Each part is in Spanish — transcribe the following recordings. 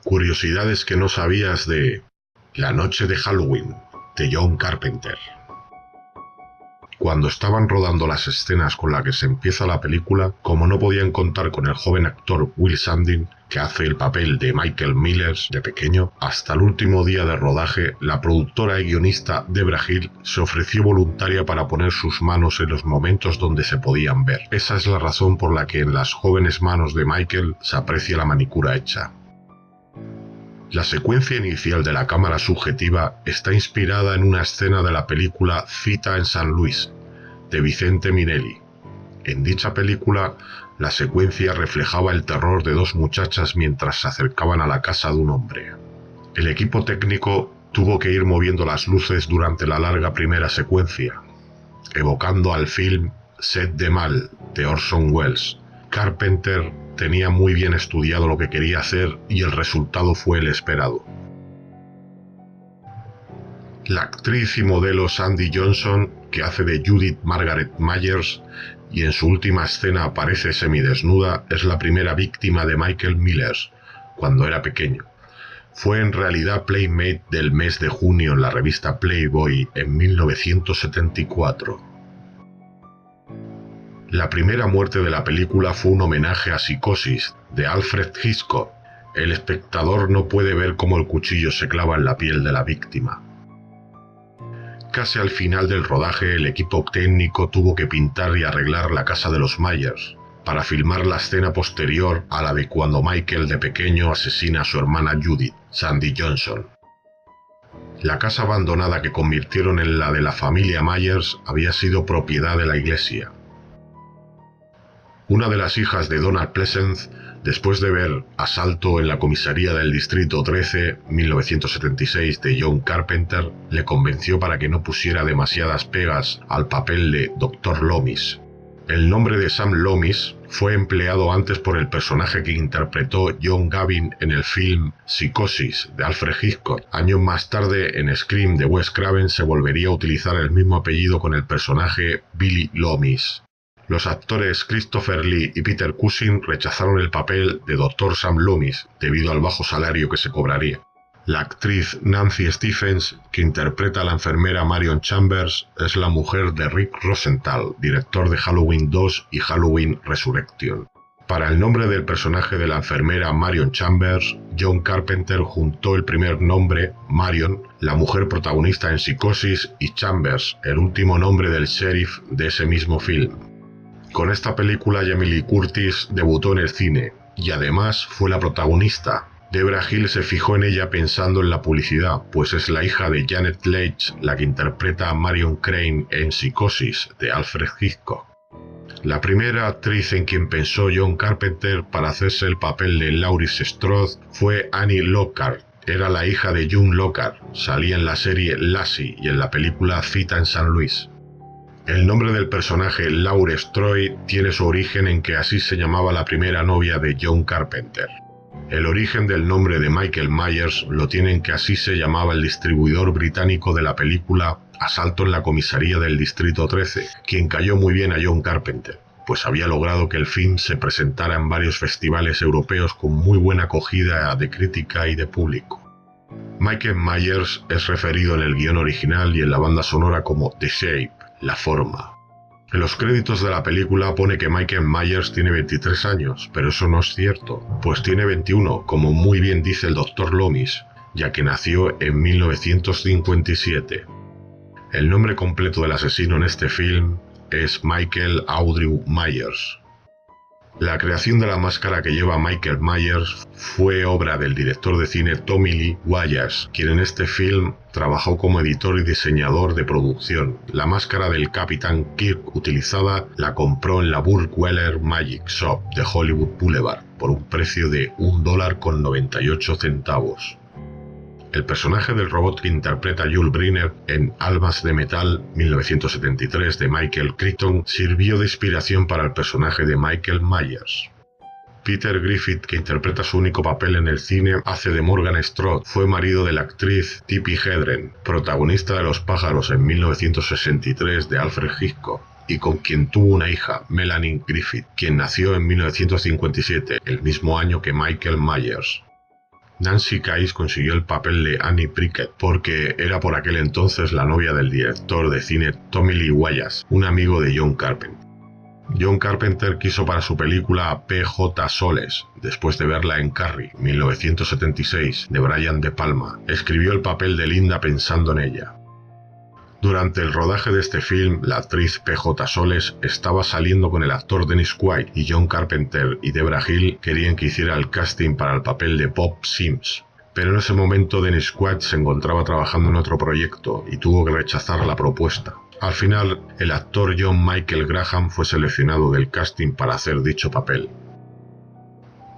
Curiosidades que no sabías de La noche de Halloween, de John Carpenter. Cuando estaban rodando las escenas con las que se empieza la película, como no podían contar con el joven actor Will Sandin, que hace el papel de Michael Myers de pequeño, hasta el último día de rodaje, la productora y guionista Debra Hill se ofreció voluntaria para poner sus manos en los momentos donde se podían ver. Esa es la razón por la que en las jóvenes manos de Michael se aprecia la manicura hecha. La secuencia inicial de la cámara subjetiva está inspirada en una escena de la película Cita en San Luis, de Vicente Minelli. En dicha película, la secuencia reflejaba el terror de dos muchachas mientras se acercaban a la casa de un hombre. El equipo técnico tuvo que ir moviendo las luces durante la larga primera secuencia, evocando al film Set de Mal, de Orson Welles. Carpenter tenía muy bien estudiado lo que quería hacer y el resultado fue el esperado. La actriz y modelo Sandy Johnson, que hace de Judith Margaret Myers y en su última escena aparece semidesnuda, es la primera víctima de Michael Myers cuando era pequeño. Fue en realidad Playmate del mes de junio en la revista Playboy en 1974. La primera muerte de la película fue un homenaje a Psicosis, de Alfred Hitchcock. El espectador no puede ver cómo el cuchillo se clava en la piel de la víctima. Casi al final del rodaje, el equipo técnico tuvo que pintar y arreglar la casa de los Myers, para filmar la escena posterior a la de cuando Michael de pequeño asesina a su hermana Judith, Sandy Johnson. La casa abandonada que convirtieron en la de la familia Myers había sido propiedad de la iglesia. Una de las hijas de Donald Pleasence, después de ver Asalto en la comisaría del Distrito 13, 1976, de John Carpenter, le convenció para que no pusiera demasiadas pegas al papel de Dr. Loomis. El nombre de Sam Loomis fue empleado antes por el personaje que interpretó John Gavin en el film Psicosis, de Alfred Hitchcock. Años más tarde, en Scream de Wes Craven, se volvería a utilizar el mismo apellido con el personaje Billy Loomis. Los actores Christopher Lee y Peter Cushing rechazaron el papel de Dr. Sam Loomis debido al bajo salario que se cobraría. La actriz Nancy Stephens, que interpreta a la enfermera Marion Chambers, es la mujer de Rick Rosenthal, director de Halloween 2 y Halloween Resurrection. Para el nombre del personaje de la enfermera Marion Chambers, John Carpenter juntó el primer nombre, Marion, la mujer protagonista en Psicosis, y Chambers, el último nombre del sheriff de ese mismo film. Con esta película Jamie Lee Curtis debutó en el cine, y además fue la protagonista. Debra Hill se fijó en ella pensando en la publicidad, pues es la hija de Janet Leigh la que interpreta a Marion Crane en Psicosis, de Alfred Hitchcock. La primera actriz en quien pensó John Carpenter para hacerse el papel de Laurie Strode fue Annie Lockhart. Era la hija de June Lockhart, salía en la serie Lassie y en la película Cita en San Luis. El nombre del personaje Laurie Strode tiene su origen en que así se llamaba la primera novia de John Carpenter. El origen del nombre de Michael Myers lo tiene en que así se llamaba el distribuidor británico de la película Asalto en la comisaría del Distrito 13, quien cayó muy bien a John Carpenter, pues había logrado que el film se presentara en varios festivales europeos con muy buena acogida de crítica y de público. Michael Myers es referido en el guión original y en la banda sonora como The Shape, la forma. En los créditos de la película pone que Michael Myers tiene 23 años, pero eso no es cierto, pues tiene 21, como muy bien dice el Dr. Loomis, ya que nació en 1957. El nombre completo del asesino en este film es Michael Audrey Myers. La creación de la máscara que lleva Michael Myers fue obra del director de cine Tommy Lee Wallace, quien en este film trabajó como editor y diseñador de producción. La máscara del Capitán Kirk utilizada la compró en la Burt Weller Magic Shop de Hollywood Boulevard por un precio de $1.98. El personaje del robot que interpreta Yul Brynner en Almas de Metal 1973 de Michael Crichton sirvió de inspiración para el personaje de Michael Myers. Peter Griffith, que interpreta su único papel en el cine, hace de Morgan Strode. Fue marido de la actriz Tippi Hedren, protagonista de Los pájaros en 1963 de Alfred Hitchcock, y con quien tuvo una hija, Melanie Griffith, quien nació en 1957, el mismo año que Michael Myers. Nancy Kyes consiguió el papel de Annie Prickett porque era por aquel entonces la novia del director de cine Tommy Lee Wallace, un amigo de John Carpenter. John Carpenter quiso para su película a P.J. Soles, después de verla en Carrie, 1976, de Brian De Palma. Escribió el papel de Linda pensando en ella. Durante el rodaje de este film, la actriz P.J. Soles estaba saliendo con el actor Dennis Quaid y John Carpenter y Debra Hill querían que hiciera el casting para el papel de Bob Sims. Pero en ese momento Dennis Quaid se encontraba trabajando en otro proyecto y tuvo que rechazar la propuesta. Al final, el actor John Michael Graham fue seleccionado del casting para hacer dicho papel.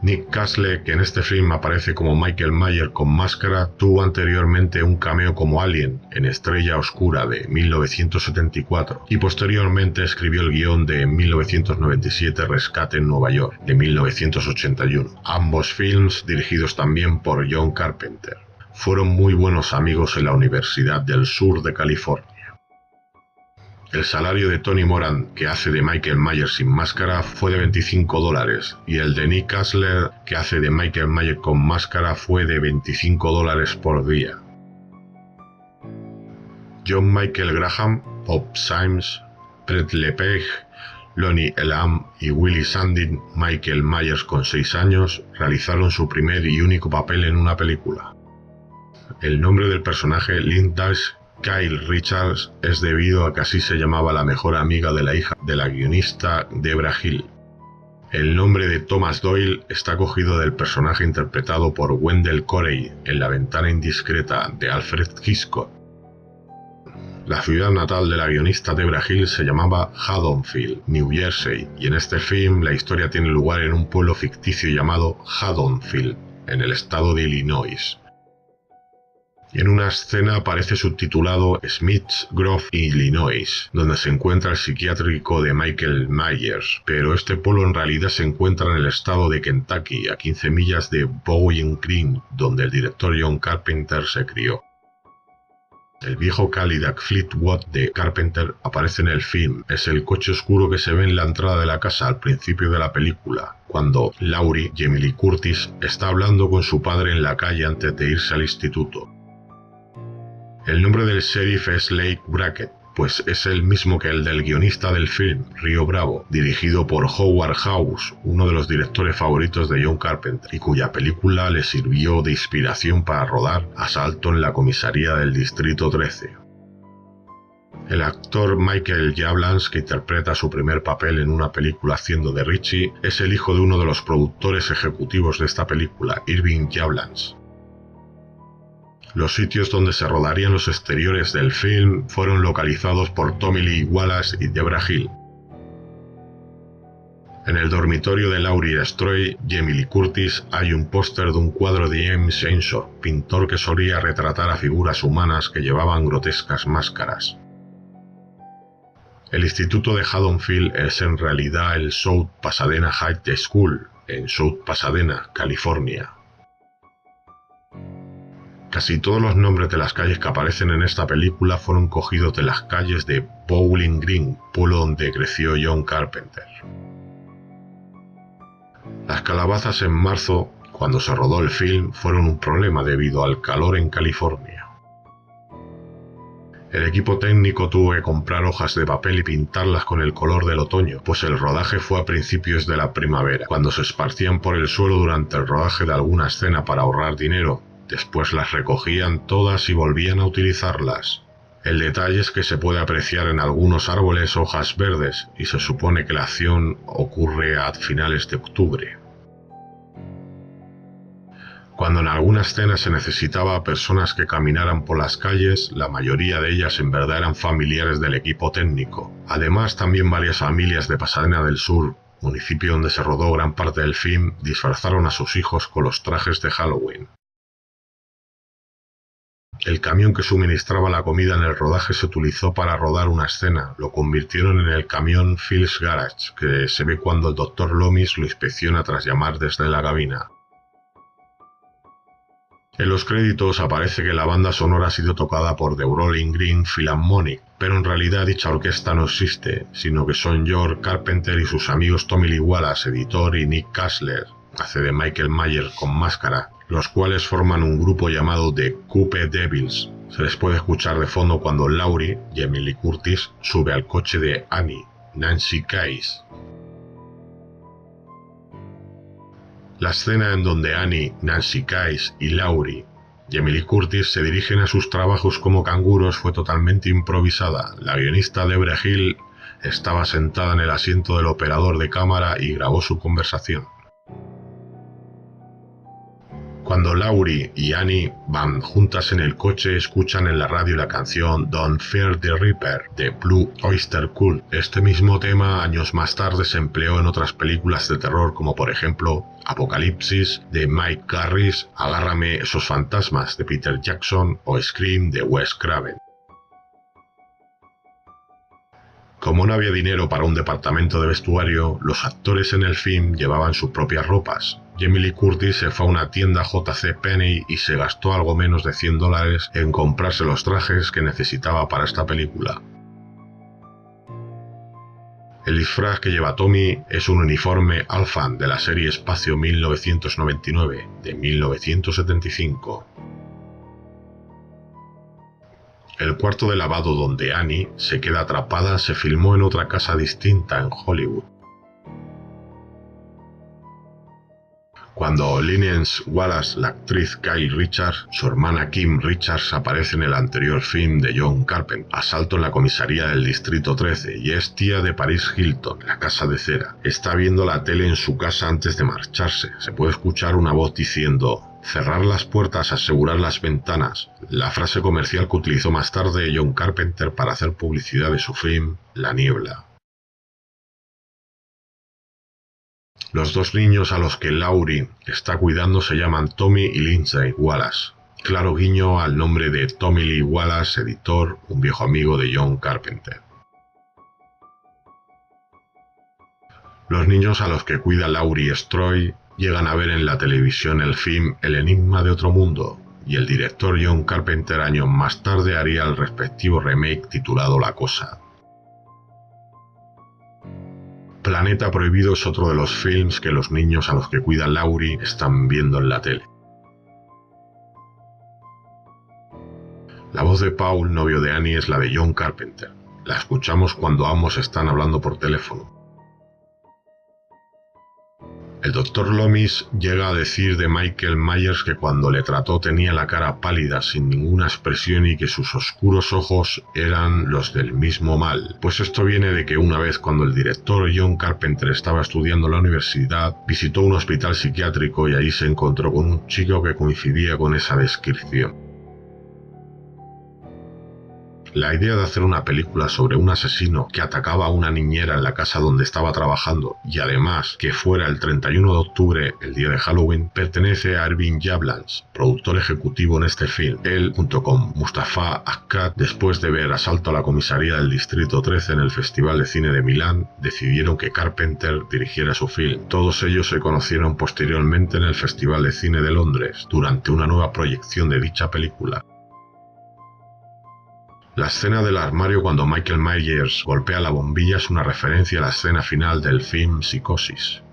Nick Castle, que en este film aparece como Michael Myers con máscara, tuvo anteriormente un cameo como Alien en Estrella Oscura de 1974 y posteriormente escribió el guión de 1997 Rescate en Nueva York de 1981, ambos films dirigidos también por John Carpenter. Fueron muy buenos amigos en la Universidad del Sur de California. El salario de Tony Moran, que hace de Michael Myers sin máscara, fue de $25 y el de Nick Castle, que hace de Michael Myers con máscara, fue de $25 por día. John Michael Graham, Bob Sims, Brett Lepage, Lonnie Elam y Willie Sandin, Michael Myers con 6 años, realizaron su primer y único papel en una película. El nombre del personaje, Linda Kyle Richards, es debido a que así se llamaba la mejor amiga de la hija de la guionista Debra Hill. El nombre de Thomas Doyle está cogido del personaje interpretado por Wendell Corey en La ventana indiscreta de Alfred Hitchcock. La ciudad natal de la guionista Debra Hill se llamaba Haddonfield, New Jersey, y en este film la historia tiene lugar en un pueblo ficticio llamado Haddonfield, en el estado de Illinois. En una escena aparece subtitulado Smith's Grove, Illinois, donde se encuentra el psiquiátrico de Michael Myers, pero este pueblo en realidad se encuentra en el estado de Kentucky, a 15 millas de Bowling Green, donde el director John Carpenter se crió. El viejo Cadillac Fleetwood de Carpenter aparece en el film. Es el coche oscuro que se ve en la entrada de la casa al principio de la película, cuando Laurie, Jamie Lee Curtis, está hablando con su padre en la calle antes de irse al instituto. El nombre del sheriff es Lake Brackett, pues es el mismo que el del guionista del film, Rio Bravo, dirigido por Howard Hawks, uno de los directores favoritos de John Carpenter, y cuya película le sirvió de inspiración para rodar Asalto en la comisaría del Distrito 13. El actor Michael Yablans, que interpreta su primer papel en una película haciendo de Richie, es el hijo de uno de los productores ejecutivos de esta película, Irving Yablans. Los sitios donde se rodarían los exteriores del film fueron localizados por Tommy Lee Wallace y Debra Hill. En el dormitorio de Laurie Strode, Jamie Lee Curtis, hay un póster de un cuadro de James Ensor, pintor que solía retratar a figuras humanas que llevaban grotescas máscaras. El instituto de Haddonfield es en realidad el South Pasadena High School, en South Pasadena, California. Casi todos los nombres de las calles que aparecen en esta película fueron cogidos de las calles de Bowling Green, pueblo donde creció John Carpenter. Las calabazas en marzo, cuando se rodó el film, fueron un problema debido al calor en California. El equipo técnico tuvo que comprar hojas de papel y pintarlas con el color del otoño, pues el rodaje fue a principios de la primavera, cuando se esparcían por el suelo durante el rodaje de alguna escena para ahorrar dinero. Después las recogían todas y volvían a utilizarlas. El detalle es que se puede apreciar en algunos árboles hojas verdes y se supone que la acción ocurre a finales de octubre. Cuando en alguna escena se necesitaba a personas que caminaran por las calles, la mayoría de ellas en verdad eran familiares del equipo técnico. Además, también varias familias de Pasadena del Sur, municipio donde se rodó gran parte del film, disfrazaron a sus hijos con los trajes de Halloween. El camión que suministraba la comida en el rodaje se utilizó para rodar una escena. Lo convirtieron en el camión Phil's Garage, que se ve cuando el Dr. Loomis lo inspecciona tras llamar desde la cabina. En los créditos aparece que la banda sonora ha sido tocada por The Bowling Green Philharmonic, pero en realidad dicha orquesta no existe, sino que son George Carpenter y sus amigos Tommy Lee Wallace, editor, y Nick Castle, hace de Michael Myers con máscara, los cuales forman un grupo llamado The Coupe Devils. Se les puede escuchar de fondo cuando Laurie, Jamie Lee Curtis, sube al coche de Annie, Nancy Kyes. La escena en donde Annie, Nancy Kyes y Laurie, Jamie Lee Curtis, se dirigen a sus trabajos como canguros fue totalmente improvisada. La guionista Debra Hill estaba sentada en el asiento del operador de cámara y grabó su conversación. Cuando Laurie y Annie van juntas en el coche, escuchan en la radio la canción Don't Fear the Reaper de Blue Oyster Cult. Este mismo tema años más tarde se empleó en otras películas de terror como por ejemplo Apocalipsis de Mike Garris, Agárrame esos fantasmas de Peter Jackson o Scream de Wes Craven. Como no había dinero para un departamento de vestuario, los actores en el film llevaban sus propias ropas. Jamie Lee Curtis se fue a una tienda J.C. Penney y se gastó algo menos de $100 en comprarse los trajes que necesitaba para esta película. El disfraz que lleva Tommy es un uniforme Alphan de la serie Espacio 1999 de 1975. El cuarto de lavado donde Annie se queda atrapada se filmó en otra casa distinta en Hollywood. Cuando Lynette Wallace, la actriz Kyle Richards, su hermana Kim Richards aparece en el anterior film de John Carpenter, Asalto en la comisaría del Distrito 13, y es tía de Paris Hilton, La casa de cera. Está viendo la tele en su casa antes de marcharse. Se puede escuchar una voz diciendo: cerrar las puertas, asegurar las ventanas, la frase comercial que utilizó más tarde John Carpenter para hacer publicidad de su film La niebla. Los dos niños a los que Laurie está cuidando se llaman Tommy y Lindsay Wallace. Claro guiño al nombre de Tommy Lee Wallace, editor, un viejo amigo de John Carpenter. Los niños a los que cuida Laurie Strode llegan a ver en la televisión el film El enigma de otro mundo, y el director John Carpenter años más tarde haría el respectivo remake titulado La cosa. Planeta Prohibido es otro de los films que los niños a los que cuida Laurie están viendo en la tele. La voz de Paul, novio de Annie, es la de John Carpenter. La escuchamos cuando ambos están hablando por teléfono. El Dr. Loomis llega a decir de Michael Myers que cuando le trató tenía la cara pálida, sin ninguna expresión, y que sus oscuros ojos eran los del mismo mal. Pues esto viene de que una vez, cuando el director John Carpenter estaba estudiando en la universidad, visitó un hospital psiquiátrico y allí se encontró con un chico que coincidía con esa descripción. La idea de hacer una película sobre un asesino que atacaba a una niñera en la casa donde estaba trabajando, y además que fuera el 31 de octubre, el día de Halloween, pertenece a Irving Yablans, productor ejecutivo en este film. Él, junto con Mustafa Akkad, después de ver Asalto a la comisaría del Distrito 13 en el Festival de Cine de Milán, decidieron que Carpenter dirigiera su film. Todos ellos se conocieron posteriormente en el Festival de Cine de Londres, durante una nueva proyección de dicha película. La escena del armario cuando Michael Myers golpea la bombilla es una referencia a la escena final del film Psicosis.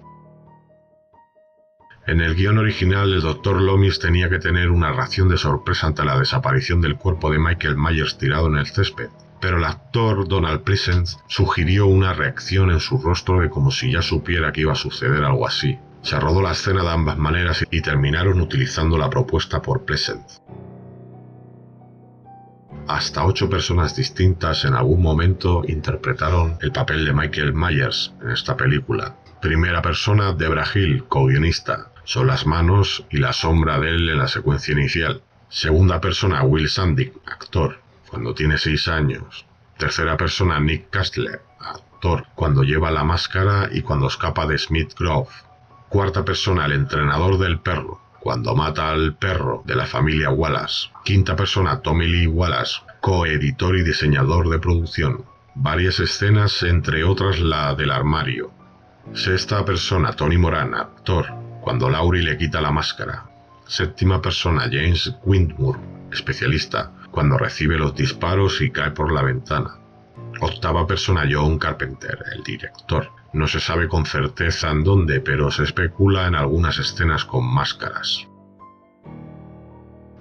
En el guión original, el Dr. Loomis tenía que tener una reacción de sorpresa ante la desaparición del cuerpo de Michael Myers tirado en el césped, pero el actor Donald Pleasence sugirió una reacción en su rostro de como si ya supiera que iba a suceder algo así. Se rodó la escena de ambas maneras y terminaron utilizando la propuesta por Pleasence. Hasta 8 personas distintas en algún momento interpretaron el papel de Michael Myers en esta película. Primera persona, Debra Hill, co-guionista. Son las manos y la sombra de él en la secuencia inicial. Segunda persona, Will Sandick, actor, cuando tiene 6 años. Tercera persona, Nick Castler, actor, cuando lleva la máscara y cuando escapa de Smith Grove. Cuarta persona, el entrenador del perro, cuando mata al perro de la familia Wallace. Quinta persona, Tommy Lee Wallace, coeditor y diseñador de producción. Varias escenas, entre otras la del armario. Sexta persona, Tony Moran, actor, cuando Laurie le quita la máscara. Séptima persona, James Whitmore, especialista, cuando recibe los disparos y cae por la ventana. Octava persona, John Carpenter, el director. No se sabe con certeza en dónde, pero se especula en algunas escenas con máscaras.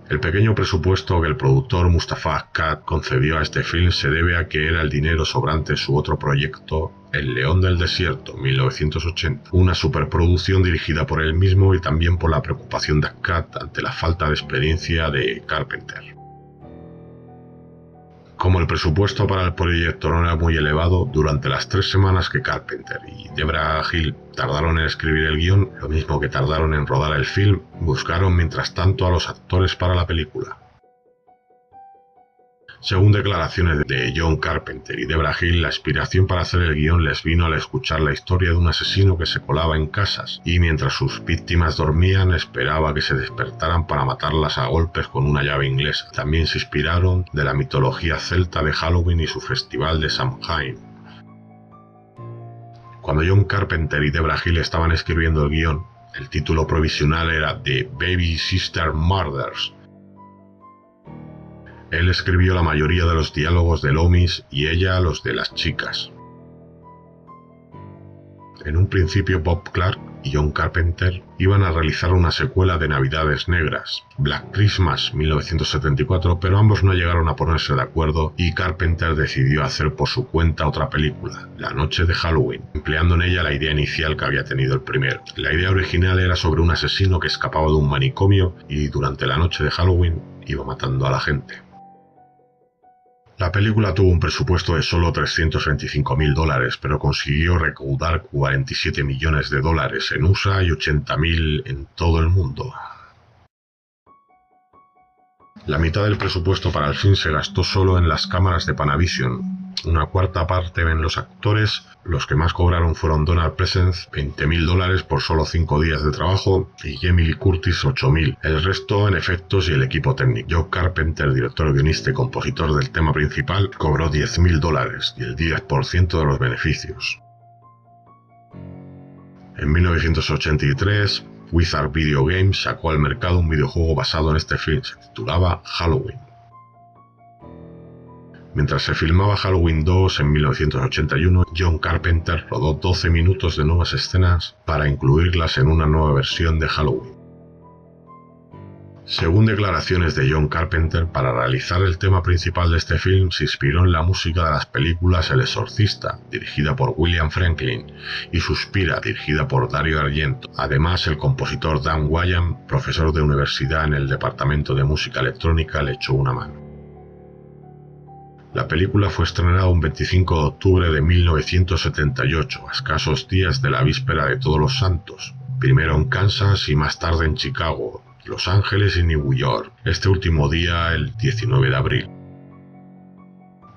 El pequeño presupuesto que el productor Mustafa Akkad concedió a este film se debe a que era el dinero sobrante en su otro proyecto, El León del Desierto, 1980, una superproducción dirigida por él mismo y también por la preocupación de Akkad ante la falta de experiencia de Carpenter. Como el presupuesto para el proyecto no era muy elevado, durante las 3 semanas que Carpenter y Debra Hill tardaron en escribir el guión, lo mismo que tardaron en rodar el film, buscaron mientras tanto a los actores para la película. Según declaraciones de John Carpenter y Debra Hill, la inspiración para hacer el guión les vino al escuchar la historia de un asesino que se colaba en casas y mientras sus víctimas dormían esperaba que se despertaran para matarlas a golpes con una llave inglesa. También se inspiraron de la mitología celta de Halloween y su festival de Samhain. Cuando John Carpenter y Debra Hill estaban escribiendo el guión, el título provisional era The Baby Sister Murders. Él escribió la mayoría de los diálogos de Loomis y ella los de las chicas. En un principio Bob Clark y John Carpenter iban a realizar una secuela de Navidades Negras, Black Christmas 1974, pero ambos no llegaron a ponerse de acuerdo y Carpenter decidió hacer por su cuenta otra película, La Noche de Halloween, empleando en ella la idea inicial que había tenido el primero. La idea original era sobre un asesino que escapaba de un manicomio y durante la noche de Halloween iba matando a la gente. La película tuvo un presupuesto de solo $325.000, pero consiguió recaudar $47 millones en USA y 80.000 en todo el mundo. La mitad del presupuesto para el film se gastó solo en las cámaras de Panavision, una cuarta parte en los actores. Los que más cobraron fueron Donald Pleasence, $20.000 por solo 5 días de trabajo, y Jamie Lee Curtis, $8.000. El resto en efectos y el equipo técnico. John Carpenter, director, guionista y compositor del tema principal, cobró $10.000 y el 10% de los beneficios. En 1983, Wizard Video Games sacó al mercado un videojuego basado en este film. Se titulaba Halloween. Mientras se filmaba Halloween 2 en 1981, John Carpenter rodó 12 minutos de nuevas escenas para incluirlas en una nueva versión de Halloween. Según declaraciones de John Carpenter, para realizar el tema principal de este film se inspiró en la música de las películas El Exorcista, dirigida por William Franklin, y Suspira, dirigida por Dario Argento. Además, el compositor Dan Wayam, profesor de universidad en el departamento de música electrónica, le echó una mano. La película fue estrenada un 25 de octubre de 1978, a escasos días de la víspera de Todos los Santos, primero en Kansas y más tarde en Chicago, Los Ángeles y New York, este último día el 19 de abril.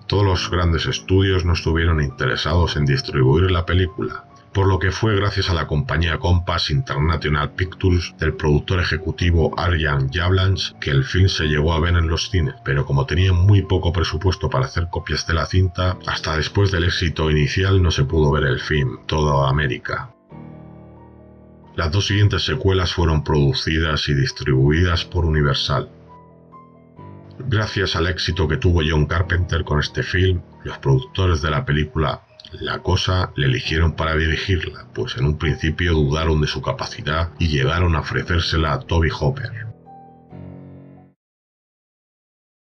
Todos los grandes estudios no estuvieron interesados en distribuir la película, por lo que fue gracias a la compañía Compass International Pictures del productor ejecutivo Arjan Yablans que el film se llegó a ver en los cines, pero como tenía muy poco presupuesto para hacer copias de la cinta, hasta después del éxito inicial no se pudo ver el film, Toda América. Las 2 siguientes secuelas fueron producidas y distribuidas por Universal. Gracias al éxito que tuvo John Carpenter con este film, los productores de la película La Cosa le eligieron para dirigirla, pues en un principio dudaron de su capacidad y llegaron a ofrecérsela a Tobe Hooper.